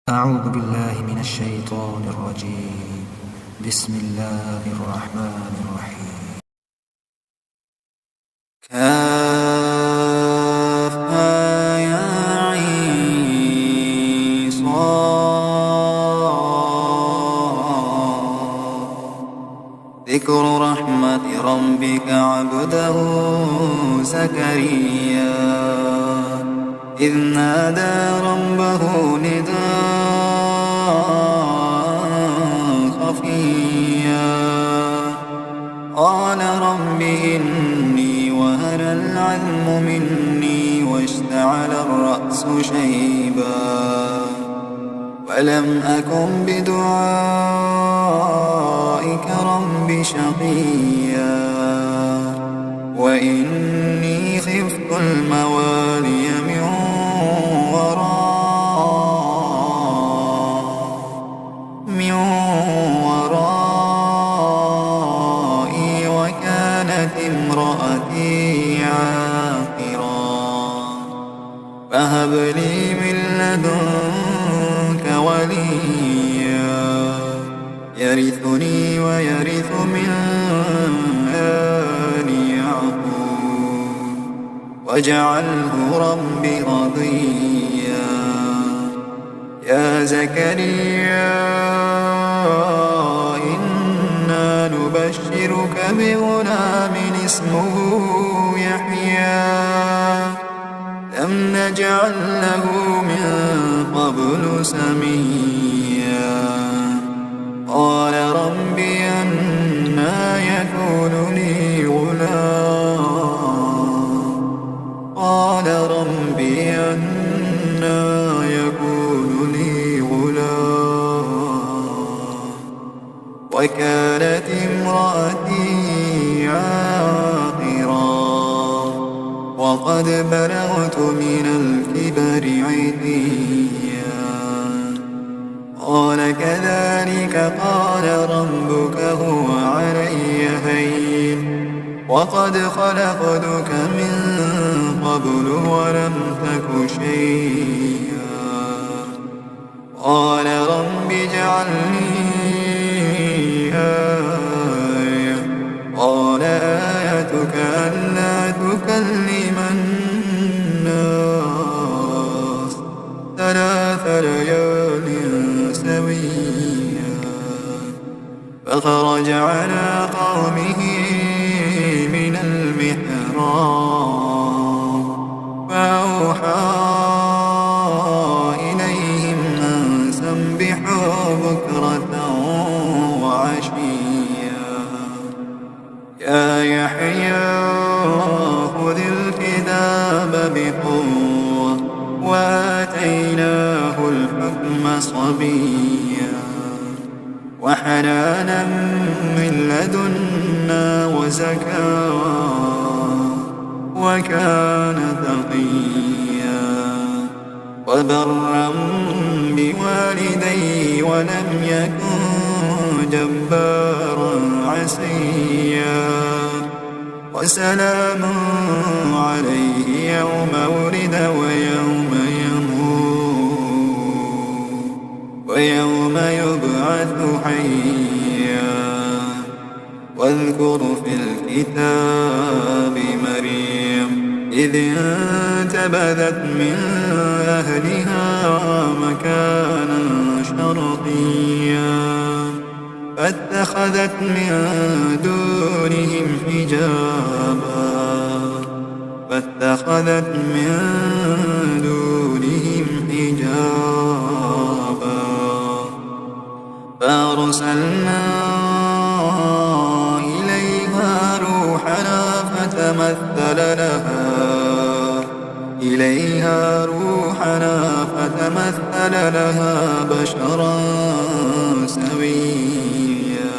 أعوذ بالله من الشيطان الرجيم. بسم الله الرحمن الرحيم. كافها يا عين صاد. ذكر رحمة ربك عبده زكريا إذ نادى ربه نداء خفيا قال رب إني وهن العظم مني واشتعل الرأس شيبا ولم أكن بدعائك رب شقيا وإني خفت الموالي من ورائي وكانت امرأتي عاقرا فهب لي من لدنك وليا يرثني ويرث من آل يعقوب واجعله رب رضيا يا زكريا إنا نبشرك بغلام اسمه يحيى لم نجعل له من قبل سميا قال رب أنى يكون لي غلام قال رب أنى يكون لي غلام وكانت امرأتي عاقرا وقد بلغت من الكبر عتيا قال كذلك قال ربك هو علي هين وقد خلقتك من قبل ولم تك شيئا قال رب اجعل لي آية قال آيتك ألا تكلم الناس 3 ليال سويا فخرج على قومه من المحراب فأوحى إليهم أن سبحوا بكرة وعشيا يا يحيى خذ الكتاب بقوة وآتيناه الحكم صبيا وحنانا من لدنا وزكاة وكان تقيا وبرا بوالديه ولم يكن جبارا عصيا وسلام عليه يوم ولد ويوم يموت ويوم يبعث حيا واذكر في الكتاب مريم إذ انتبذت من أهلها مكانا شرقيا فاتخذت من دونهم حجابا فأرسلنا إليها روحنا فتمثل لها بشرا سويا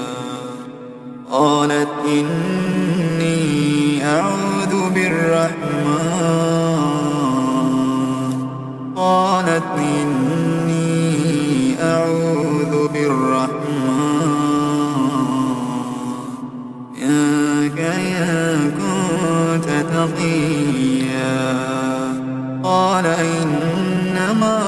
قالت إني أعوذ بالرحمن منك إن كنت تقيا قال إنما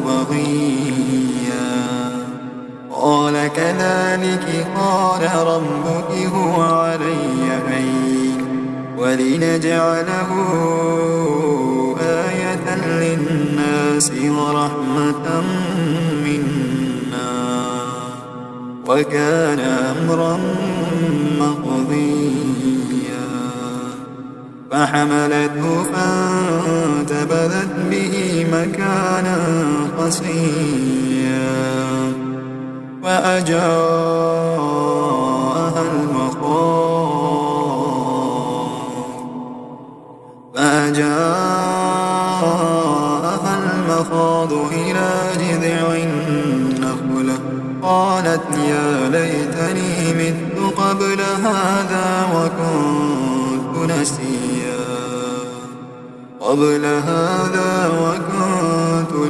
بغيا قال كذلك قال ربك هو علي هين ولنجعله آية للناس ورحمة منا وكان أمرا مقضيا فحملته فانتبذت به مكانا قصيا فأجاءها المخاض إلى جذع النخلة قالت يا ليتني مت قبل هذا وكنت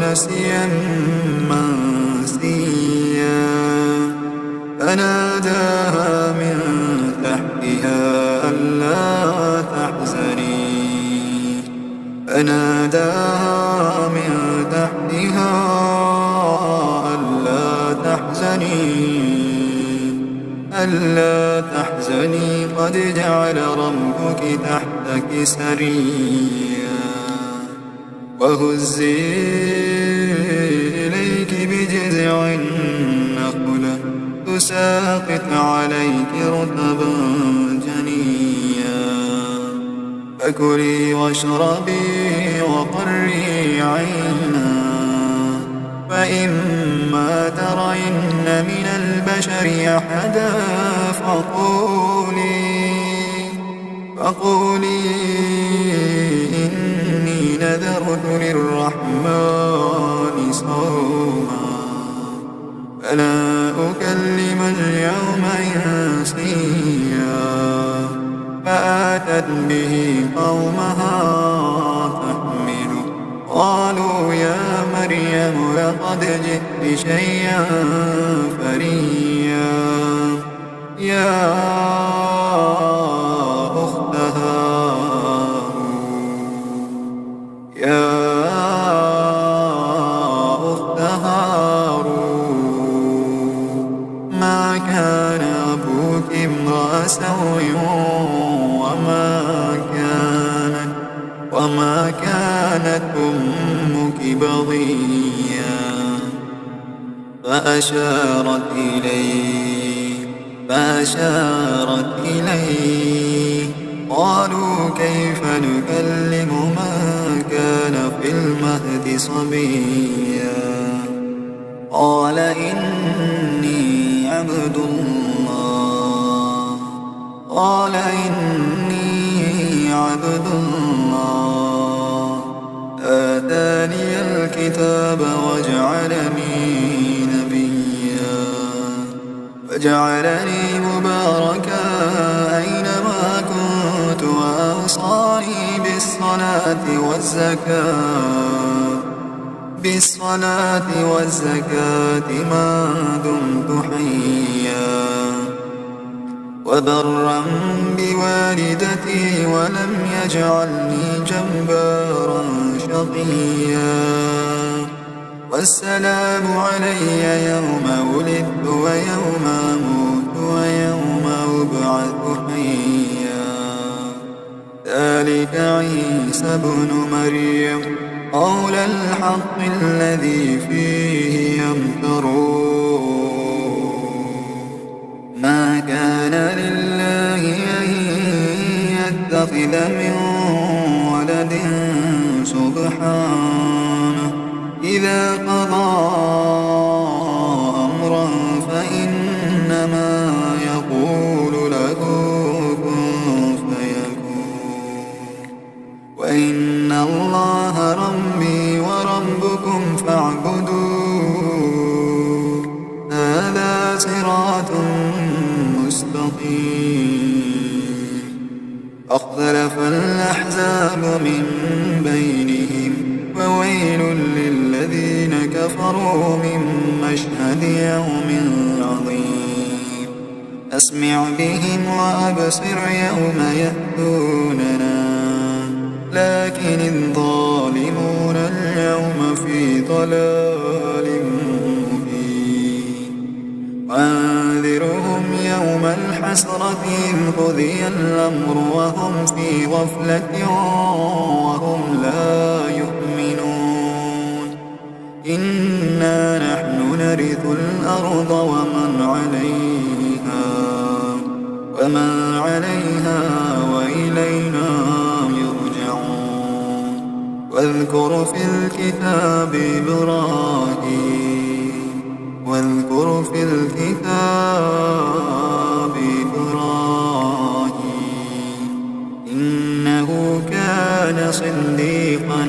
نسيا منسيا فناداها من تحتها ألا تحزني قد جعل ربك تحتك سريا وهزي إليك بجذع النخلة تساقط عليك رطبا جنيا فكلي واشربي وقري عينا فإما ترين من البشر أحدا فقولي إني نذرت للرحمن صوما فلا أكلم اليوم إنسيا فآتت به قومها تحمله قالوا يا مريم لقد جئت شيئا فريا يا أخت هارون ما كان أبوك امرأ سوء وما كانت أمك بغيا فأشارت إليه قالوا كيف نكلم من كان في المهد صبيا قال إني عبد الله آتاني الكتاب وجعلني مباركا أينما كنت وأوصاني بالصلاة والزكاة ما دمت حيا وبرا بوالدتي ولم يجعلني جبارا شقيا والسلام علي يوم ولدت ويوم أموت ويوم أبعث حيا ذلك عيسى ابن مريم قول الحق الذي فيه يمترون ما كان لله أن يتخذ من ولد سبحانه إذا قضى أمرا فإنما يقول له كن فيكون وإن الله ربي وربكم فاعبدوه هذا صراط مستقيم فاختلف الأحزاب من بينهم وويل للذين كفروا من مشهد يوم عظيم أسمع بهم وأبصر يوم يأتوننا لكن الظالمون اليوم في ضلال مبين وأنذرهم يوم الحسرة إذ قضي الأمر وهم في غفلة وهم لا يؤمنون إنا نحن نرث الأرض ومن عليها وإلينا يرجعون واذكر في الكتاب إبراهيم إنه كان صديقا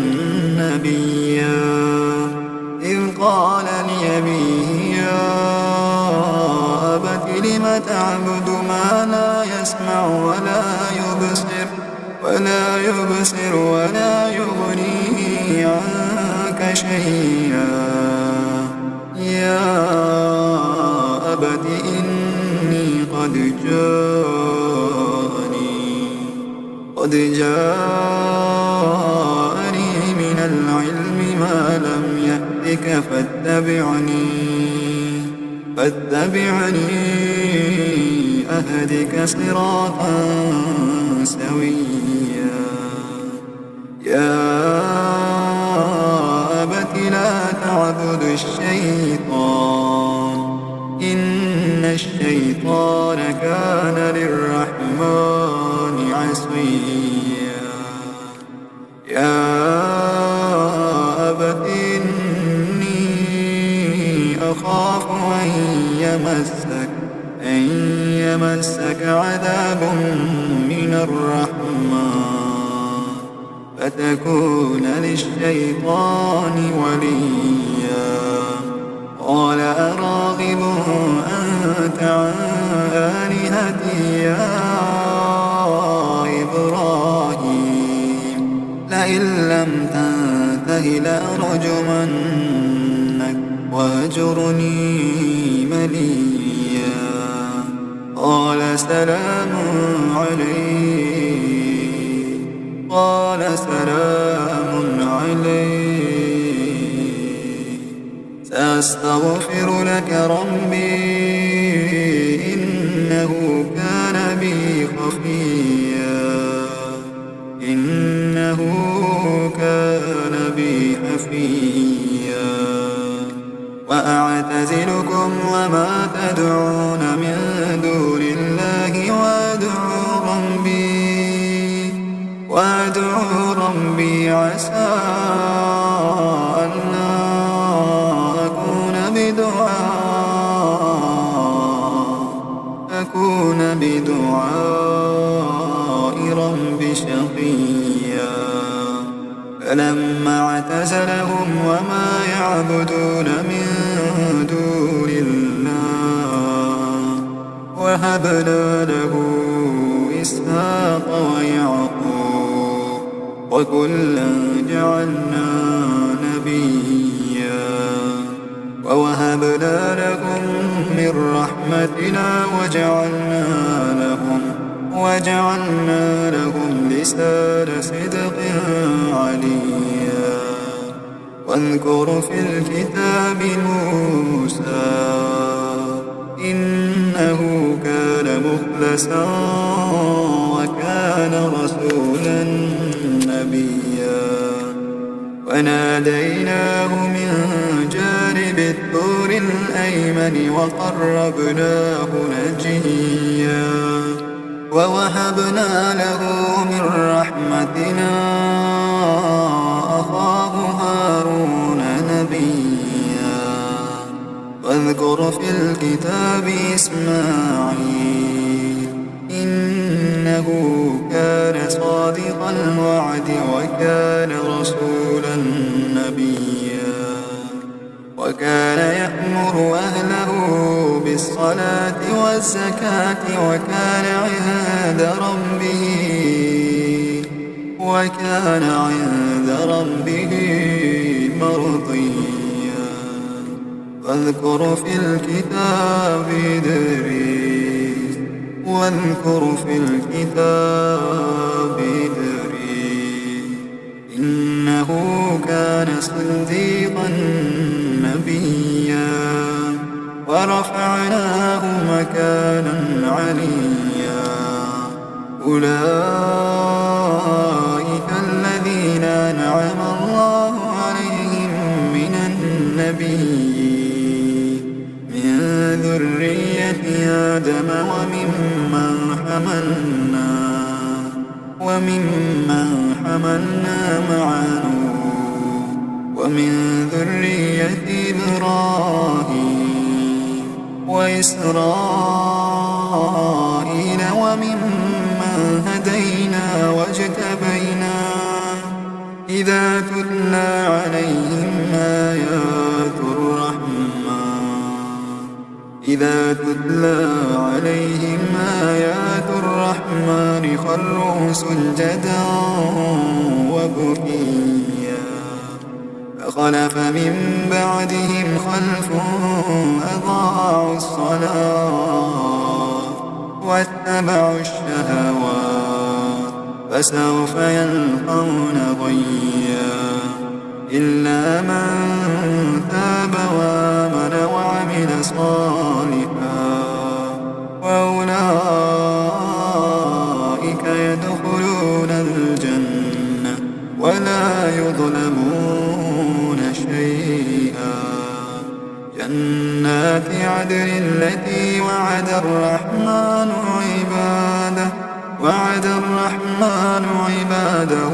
نبيا إذ قال لأبيه يا أبت لم تعبد ما لا يسمع ولا يبصر ولا يغني عنك شيئا يا أبت إني قد جاءني من العلم ما لم يأتك فاتبعني أهدك صراطا سويا يا أبت لا تعبد الشيطان إن الشيطان كان للرحمن عصيا يا أبت إني أخاف أن يمسك عذاب من الرحمن فتكون للشيطان وليا قال أراغب أنت عن آلهتي يا إبراهيم لئن لم تنته لأرجمنك واهجرني مليا قال سلام عليك سأستغفر لك ربي إنه كان بي حفيا وأعتزلكم وما تدعون من دون الله وأدعو ربي عسى ألا أكون بدعاء ربي شقيا فلما اعتزلهم وما يعبدون من دون الله وهبنا له إسحاق ويعقوب وكلا جعلنا نبيا ووهبنا لهم من رحمتنا وجعلنا لهم لسان صدق عليا واذكر في الكتاب موسى إنه كان مخلصا وكان رسولا نبيا وناديناه من جانب الطور الأيمن وقربناه نجيا ووهبنا له من رحمتنا أخاه هارون نبيا واذكر في الكتاب إسماعيل إنه كان صادق الوعد وكان رسولا نبيا وكان يأمر أهله بالصلاة والزكاة وكان عند ربه مرضيا واذكر في الكتاب إدريس إنه كان صديقا نبيا ورفعناه مكانا عليا أولئك الذين أنعم الله عليهم من النبيين من ذرية آدم وممن حملنا مع نوح ومن ذرية إبراهيم وإسرائيل وممن هدينا واجتبينا إذا تتلى عليهم آيات الرحمن خروا سجدا وبكيا فخلف من بعدهم خلف أضاعوا الصلاة واتبعوا الشهوات فسوف يلقون غيا إلا من تاب وآمن وعمل صالحا وأولئك يدخلون الجنة ولا يظلمون شيئا جنات عدن التي وعد الرحمن عباده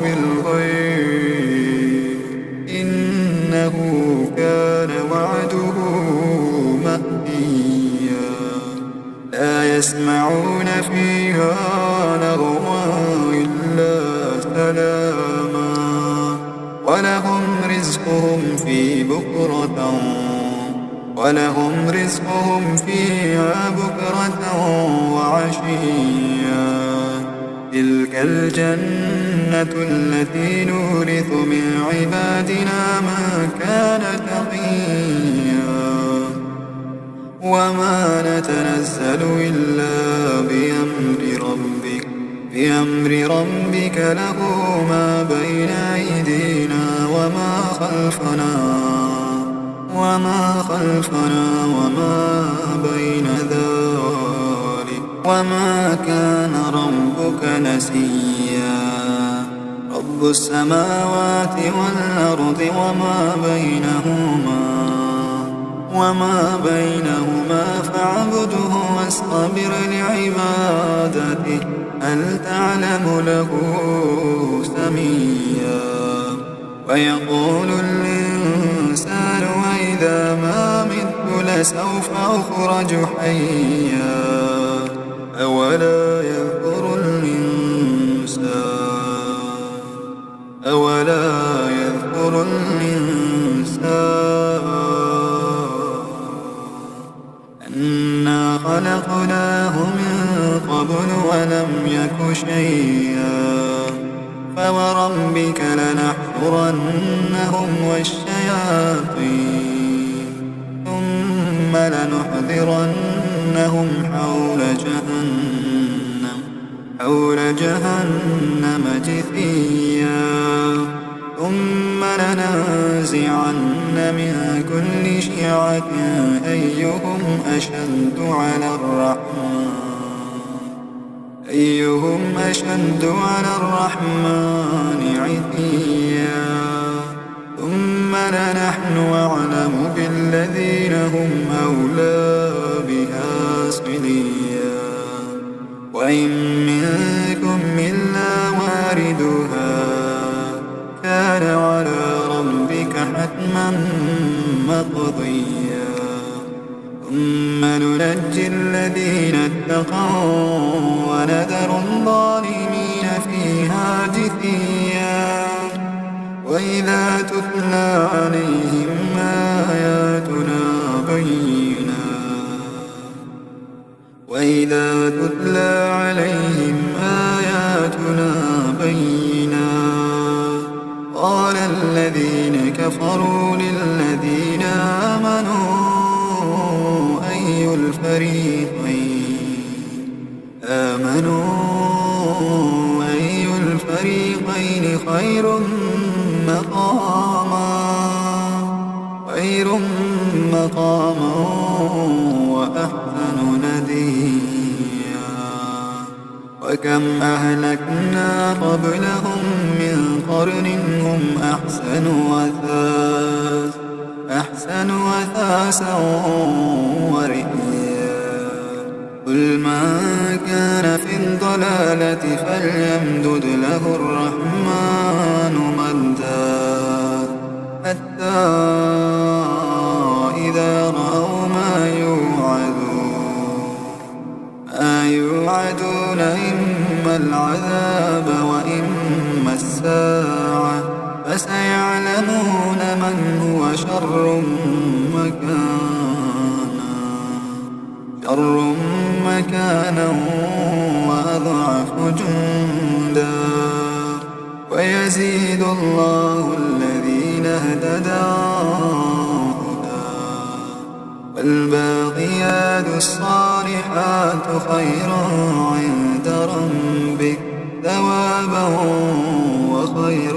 بالغيب إنه كان وعده مأتيا لا يسمعون فيها لغوا إلا سلاما ولهم رزقهم فيها بكرة وعشيا تلك الجنة التي نورث من عبادنا من كان تقيا وما نتنزل إلا بأمر ربك له ما بين أيدينا وما خلفنا وما بين ذلك وما كان ربك نسيا رب السماوات والأرض وما بينهما فاعبده واصطبر لعبادته هل تعلم له سميا ويقول الإنسان وإذا ما مت لسوف أخرج حيا أولا يذكر الإنسان أنا خلقناه من قبل ولم يك شيئا فوربك لنحشرنهم والشياطين ثم لنحضرنهم حول جهنم جثيا ثم لننزعن من كل شيعة أيهم أشد على الرحمن عتيا ثم لنحن أعلم بالذين هم أولى بها صليا وإن منكم إلا واردها كان على ربك حتما مقضيا ثم ننجي الذين اتقوا ونذر الظالمين فيها جثيا وإذا تتلى عليهم آياتنا بينات قال الذين كفروا للذين آمنوا أي الفريقين خير خير مقاما وأحسن نديا. وكم أهلكنا قبلهم من قرن هم أحسن أثاثا ورئيا. قل من كان في الضلالة فليمدد له الرحمن مدا حتى إذا رأوا ما يوعدون إما العذاب وإما الساعة فسيعلمون من هو شر مكانا وأضعف جندا. ويزيد الله الذين اهتدوا والباقيات الصالحات خير عند ربك ثوابا وخير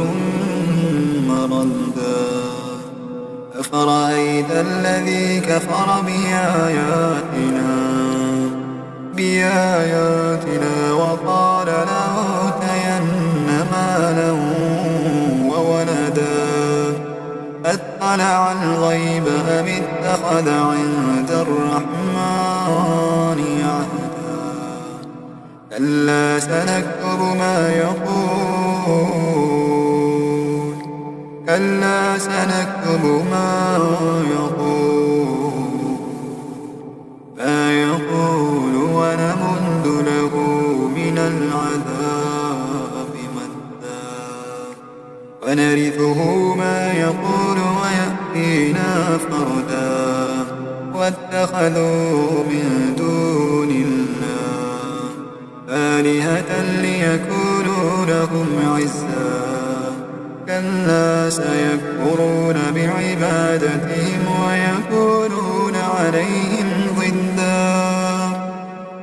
مردا. أفرأيت الذي كفر بآياتنا وقال لأوتين مالا وولدا أطلع الغيب أم اتخذ عند الرحمن عهدا. كلا سنكتب ما يقول ونمد له من العذاب مدا. ونرثه ما يقول ويأتينا فردا. واتخذوا من دون الله آلهة ليكونوا لهم عزا. كلا سيكفرون بعبادتهم ويكونون عليهم ضدا.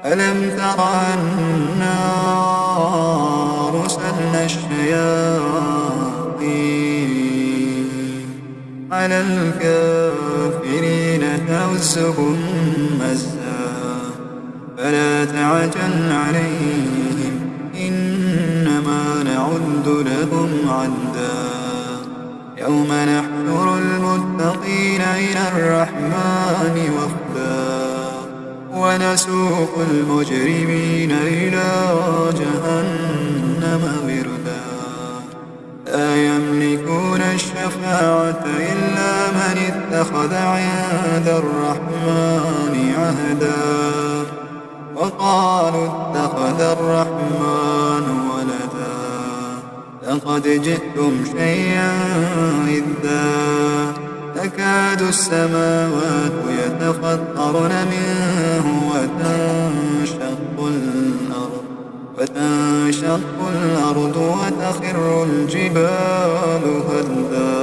ألم تر أنا أرسلنا الشياطين على الكافرين تؤزهم مزا. فلا تعجل عليهم إنما نعد لهم عدا. يوم نحشر المتقين إلى الرحمن وفدا. ونسوق المجرمين إلى جهنم وردا. لا يملكون الشفاعة إلا من اتخذ عند الرحمن عهدا. وقالوا اتخذ الرحمن ولدا. لقد جئتم شيئا إدا. تكاد السماوات يتفطرن منه وتنشق الأرض وتخر الجبال هدا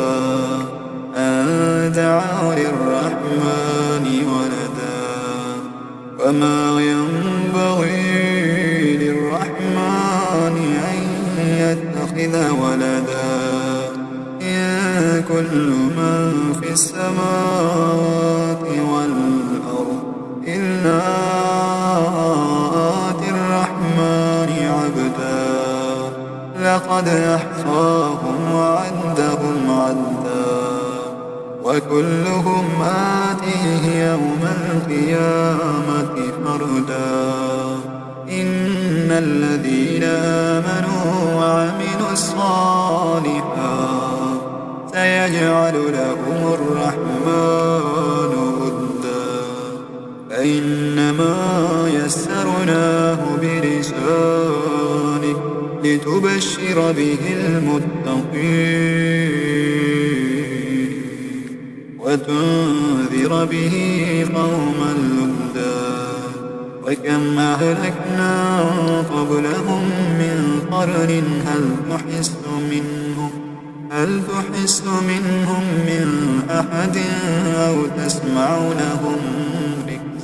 أن دعوا للرحمن ولدا. وما ينبغي للرحمن أن يتخذ ولدا. إن كل من في السماوات والأرض إلا آتي الرحمن عبدا. لقد أحصاهم وعدهم عدا. وكلهم آتيه يوم القيامة فردا. إن الذين آمنوا وعملوا الصالحات سيجعل لهم الرحمن ودا. فإنما يسرناه بلسانك لتبشر به المتقين وتنذر به قوما لدا. وكم أهلكنا قبلهم من قرن هل تحس منهم من أحد أو تسمع لهم ركزا.